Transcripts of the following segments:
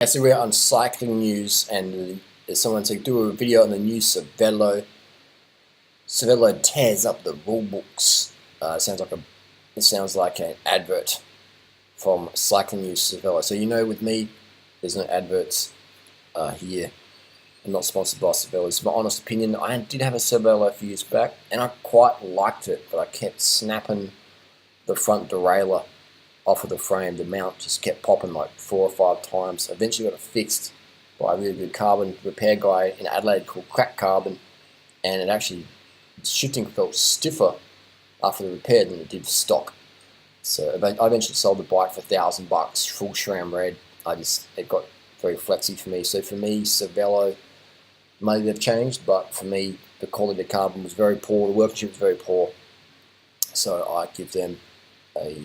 So we're on cycling news, and someone said do a video on the new Cervelo. Cervelo tears up the rule books. It sounds like an advert from cycling news Cervelo. So with me, there's no adverts here. I'm not sponsored by Cervelo. It's my honest opinion. I did have a Cervelo a few years back, and I quite liked it, but I kept snapping the front derailleur off of the frame. The mount just kept popping like 4 or 5 times. Eventually got it fixed by a really good carbon repair guy in Adelaide called CARB, and it actually, shifting felt stiffer after the repair than it did stock. So I eventually sold the bike for $1,000, full SRAM red. It got very flexy for me. So for me, Cervelo, maybe they've changed, but for me, the quality of the carbon was very poor. The workmanship was very poor. So I give them a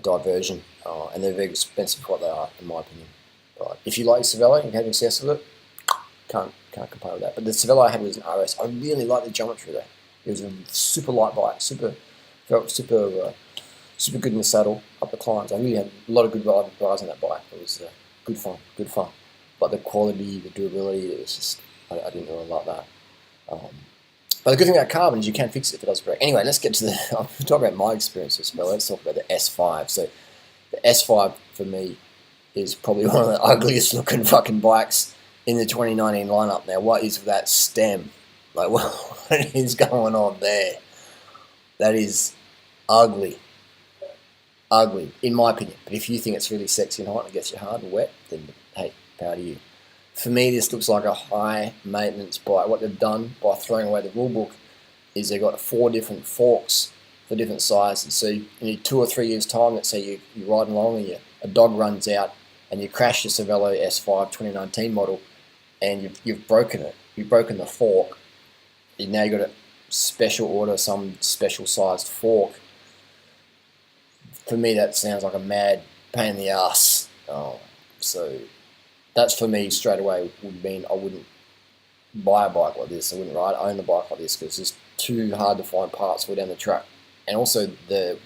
diversion, and they're very expensive for what they are, in my opinion. But if you like Cervelo and you're having success with it, can't complain with that. But the Cervelo I had was an RS. I really liked the geometry there. It was a super light bike, felt super good in the saddle, up the climbs. I really had a lot of good rides on that bike. It was good fun. But the quality, the durability, it was just, I didn't really like that. But the good thing about carbon is you can fix it if it does break. Anyway, let's get to I'll talk about my experience with Cervelo. Let's talk about the S5. So the S5 for me is probably one of the ugliest looking fucking bikes in the 2019 lineup. Now, what is that stem? Like, what is going on there? That is ugly, in my opinion. But if you think it's really sexy and hot and it gets you hard and wet, then hey, power to you. For me, this looks like a high maintenance bike. What they've done by throwing away the rule book is they've got 4 different forks for different sizes. So in 2 or 3 years' time, let's say you're riding along and a dog runs out and you crash your Cervelo S5 2019 model, and you've broken it. You've broken the fork. Now you've got to special order some special sized fork. For me, that sounds like a mad pain in the ass. So that's for me straight away would mean I wouldn't buy a bike like this. I wouldn't own a bike like this because it's just too hard to find parts for down the track. And also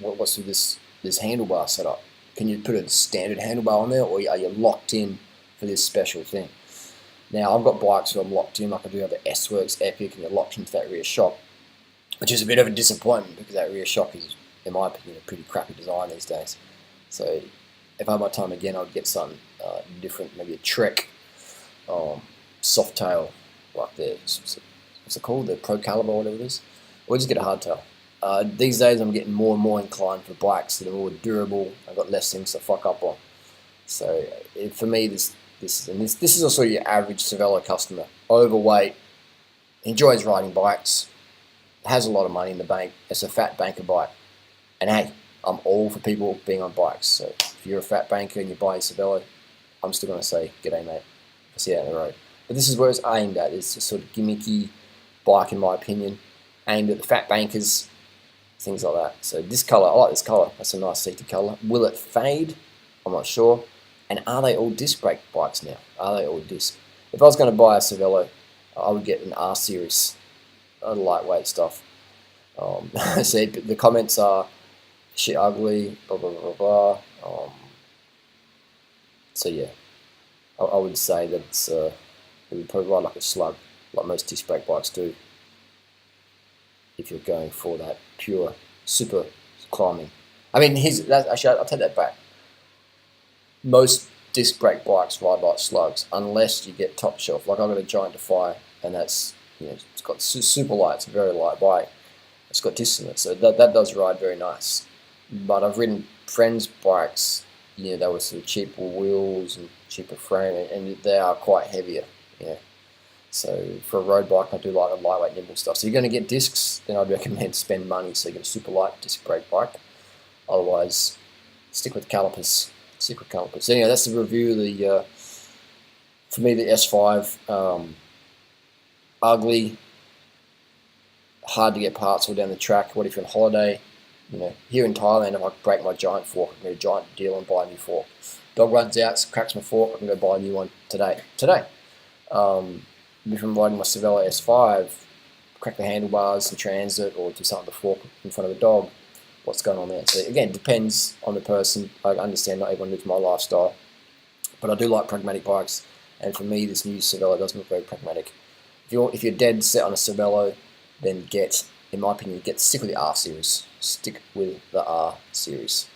what's with this handlebar setup? Can you put a standard handlebar on there, or are you locked in for this special thing? Now I've got bikes where I'm locked in, like I do have the S-Works Epic, and you're locked into that rear shock, which is a bit of a disappointment because that rear shock is, in my opinion, a pretty crappy design these days. So if I had my time again, I'd get something different, maybe a Trek soft tail, like what's it called, the Pro Caliber or whatever it is, or just get a hardtail. These days I'm getting more and more inclined for bikes that are more durable. I've got less things to fuck up on. So for me, this is also your average Cervelo customer, overweight, enjoys riding bikes, has a lot of money in the bank. It's a fat banker bike, and hey, I'm all for people being on bikes. So if you're a fat banker and you're buying Cervelo, I'm still going to say, g'day mate, I'll see you out on the road. But this is where it's aimed at. It's a sort of gimmicky bike, in my opinion, aimed at the fat bankers, things like that. So this colour, I like this colour. That's a nice seated colour. Will it fade? I'm not sure. And are they all disc brake bikes now? Are they all disc? If I was going to buy a Cervelo, I would get an R series, lightweight stuff. See, the comments are shit ugly, blah blah blah blah. So yeah, I would say that it would probably ride like a slug, like most disc brake bikes do. If you're going for that pure super climbing, I mean, I'll take that back. Most disc brake bikes ride like slugs, unless you get top shelf. Like I've got a Giant Defy, and that's it's got super light. It's a very light bike. It's got discs in it, so that does ride very nice. But I've ridden friends' bikes. They were sort of cheaper wheels and cheaper frame, and they are quite heavier. So for a road bike, I do like the lightweight, nimble stuff. So you're going to get discs, then I'd recommend spend money so you get a super light disc brake bike. Otherwise, stick with calipers. So anyway, that's the review of the, for me, the S5, ugly, hard to get parts all down the track. What if you're on holiday? Here in Thailand, if I break my Giant fork, I can go to a Giant deal and buy a new fork. Dog runs out, cracks my fork, I can go buy a new one today. If I'm riding my Cervelo S5, crack the handlebars and transit, or do something to the fork in front of the dog, what's going on there. So again, it depends on the person. I understand not everyone lives my lifestyle. But I do like pragmatic bikes, and for me, this new Cervelo doesn't look very pragmatic. If you're dead set on a Cervelo, then in my opinion, stick with the R series. Stick with the R series.